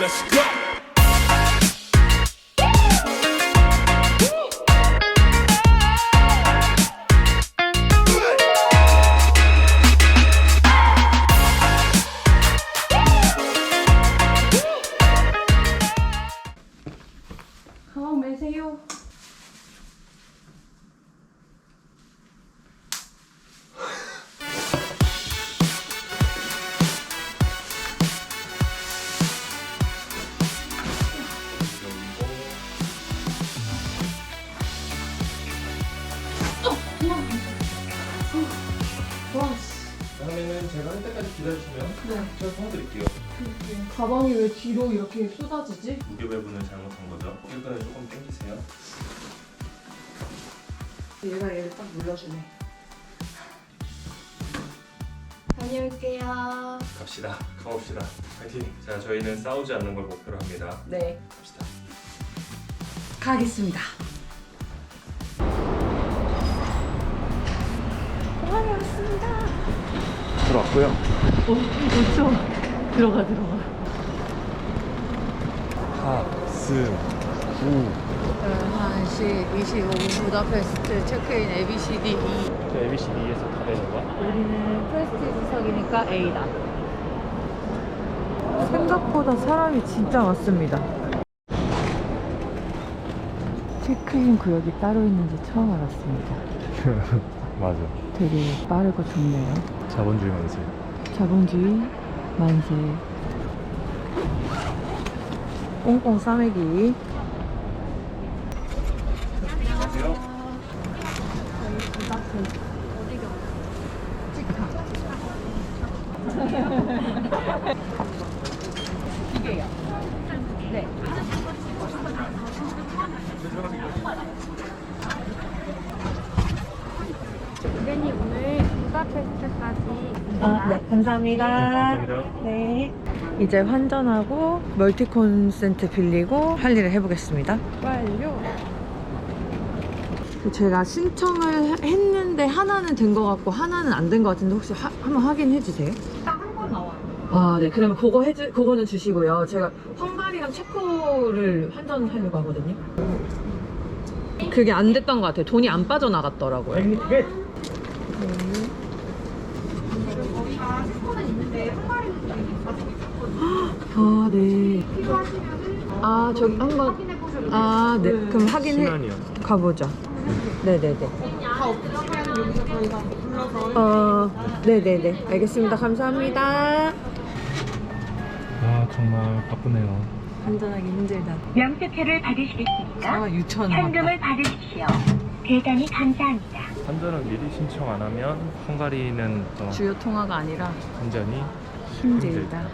Let's go. 가방 매세요. 다음에는 제가 할 때까지 기다리시면 제가 도와드릴게요. 가방이 왜 뒤로 이렇게 쏟아지지? 무게 배분을 잘못한 거죠. 끈을 조금 당기세요. 얘가 얘를 딱 눌러주네. 다녀올게요. 갑시다. 가봅시다. 파이팅. 자, 저희는 싸우지 않는 걸 목표로 합니다. 네. 갑시다. 가겠습니다. 공항에 왔습니다. 들어왔고요. 그렇죠. 들어가. 하승우. 1시 25분 부다페스트 체크인 ABCD 2. 저 ABCD에서 다 되는 거야? 우리는 프레스티지석이니까 A다. 생각보다 사람이 진짜 많습니다. 체크인 구역이 따로 있는지 처음 알았습니다. 맞아. 되게 빠르고 좋네요. 자본주의 만세. 자본주의 만세. 꽁꽁 싸매기. 이게요. 네. 선생님 오늘 부다페스트까지 네, 감사합니다. 네. 이제 환전하고 멀티 콘센트 빌리고 할 일을 해보겠습니다. 완료. 제가 신청을 했는데 하나는 된 것 같고 하나는 안 된 것 같은데 혹시 한번 확인해 주세요. 한번 나와요. 아, 네. 그러면 그거는 주시고요. 제가 헝가리랑 체코를 환전하려고 하거든요. 그게 안 됐던 것 같아요. 돈이 안 빠져나갔더라고요. 아, 네. 아, 저기 한번. 아, 네. 그럼 확인해 신안이요. 가보죠. 네네네. 다 없으시면 여기서 저희가 불러서 네네네. 알겠습니다. 감사합니다. 아, 정말 바쁘네요. 환전하기 힘들다. 명세표를 받으시겠습니까? 6,000원. 현금을 받으십시오. 대단히 감사합니다. 환전은 미리 신청 안 하면 헝가리는 주요 통화가 아니라 환전이 힘들다.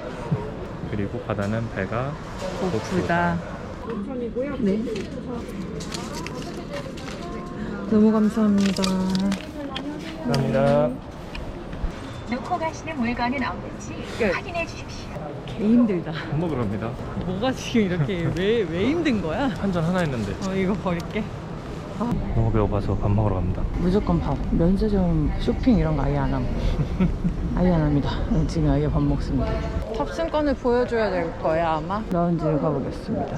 그리고 바다는 배가 고프다. 네. 너무 감사합니다. 감사합니다. 놓고 가시는 물건은 없는지 끝. 확인해 주십시오. 개 힘들다. 밥 먹으러 갑니다. 뭐가 지금 이렇게 왜 힘든 거야? 환전 하나 했는데 이거 버릴게. 너무 배고파서 밥 먹으러 갑니다. 무조건 밥. 면세점 쇼핑 이런 거 아예 안 함. 아예 안 합니다. 지금 아예 밥 먹습니다. 탑승권을 보여줘야 될 거야 아마. 라운지를 가보겠습니다.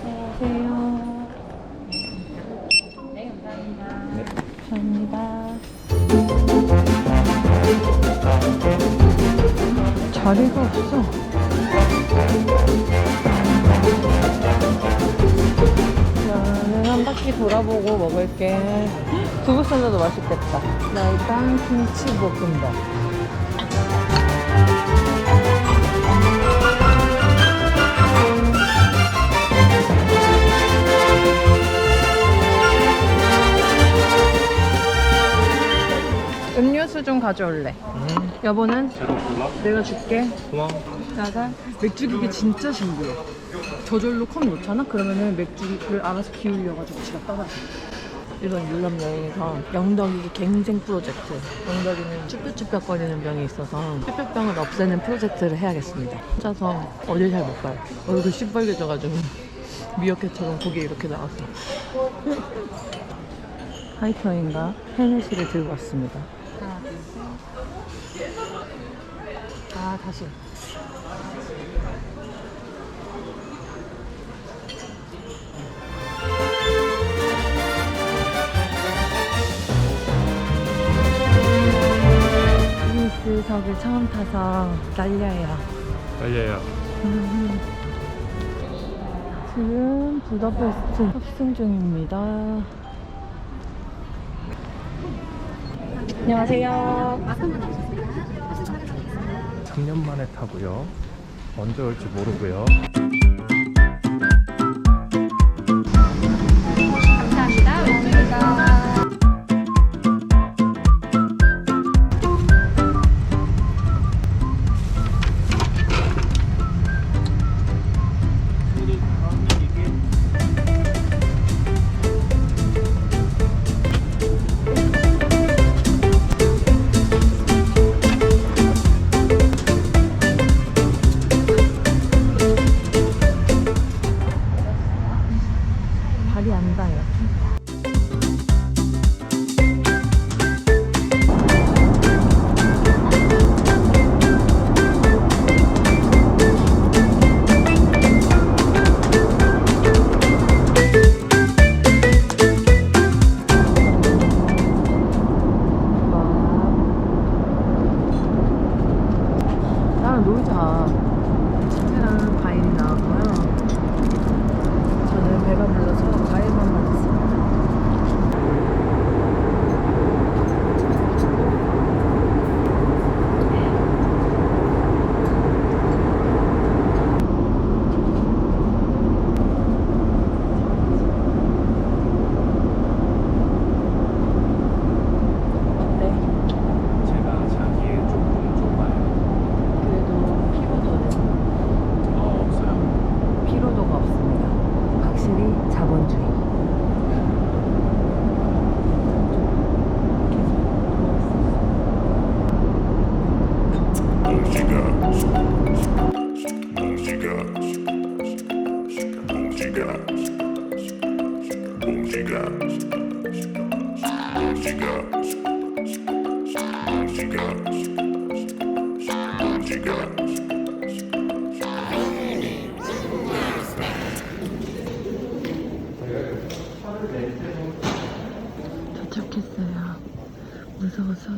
안녕하세요. 네, 감사합니다. 감사합니다. 자리가 없어. 나는 한 바퀴 돌아보고 먹을게. 두부 샐러드 맛있겠다. 라이빵 김치 볶음밥. 음료수 좀 가져올래. 여보는? 제로 콜라? 내가 줄게. 고마워. 나가. 맥주 기계 진짜 신기해. 저절로 컵 놓잖아? 그러면은 맥주를 알아서 기울여가지고 지가 따라. 이번 유럽 여행에서 영덕이 갱생 프로젝트. 영덕이는 쭈뼛쭈뼛거리는 병이 있어서 쭈뼛병을 없애는 프로젝트를 해야겠습니다. 혼자서 어딜 잘 못 가요. 얼굴 시뻘개져가지고 미어캣처럼 고개 이렇게 나왔어. 하이퍼인가 헤네시를 들고 왔습니다. 하나, 둘, 셋. 아, 다시. 스석을 처음 타서 떨려요. 달려요. 지금 부다페스트 탑승 중입니다. 안녕하세요. 3년 만에 타고요. 언제 올지 모르고요. 감사합니다. 왼쪽입니다. 발이 안 닿아요. 나랑 놀자. 치즈랑 과일이 나왔고요. 저는 배가 불러서 과일만 먹었습니다. 어때? 제가 자기에 조금 좁아요. 그래도 피로도는 없어요. 피로도가 없습니다. 확실히 자본주의. 도착했어요. 무서워서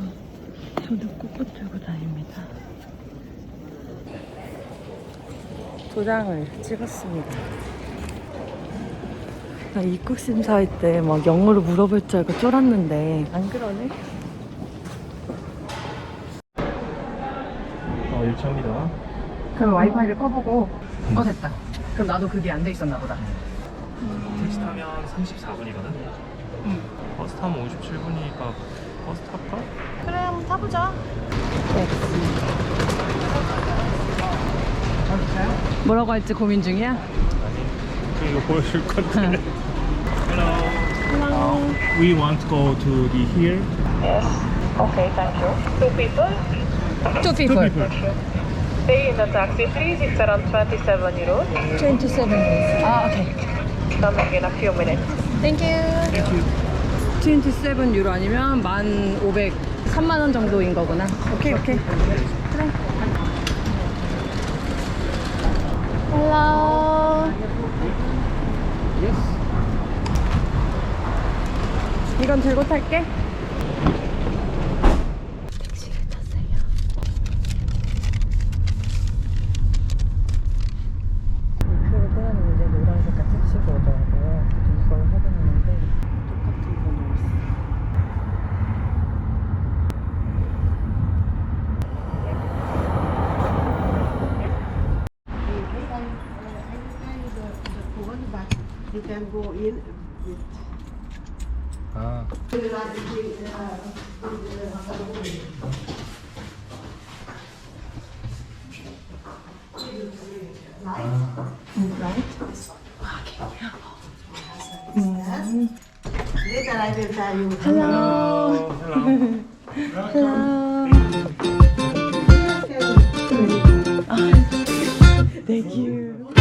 손을 꾹꾹 들고 다닙니다. 도장을 찍었습니다. 나 입국 심사할 때 막 영어로 물어볼 줄 알고 쫄았는데 안 그러네. 1차입니다. 그럼 와이파이를 꺼보고 됐다. 그럼 나도 그게 안 돼 있었나 보다. 택시 타면 34분이거든? 버스 타면 57분이니까 버스 탈까? 그래, 한번 타보자. 뭐라고 할지 고민 중이야? 아니, 이거 보여줄 건데. Hello. We want to go to the here. Okay, thank you. Two people. Two people. Stay in the taxi, please. It's around 27 euros. 27 minutes. 아, 오케이. Coming in a few minutes. Thank you. 27 유로 아니면 1,500, 3만 원 정도인 거구나. 오케이. 그래. Hello. 이건 들고 탈게. 택시를 탔어요. 표를 끊었는데 노란 색깔 택시가 오더라고요. 이걸 확인했는데 똑같은 번호였어요. You can go in with 아, later I will tell you. Hello. Hello. Thank you.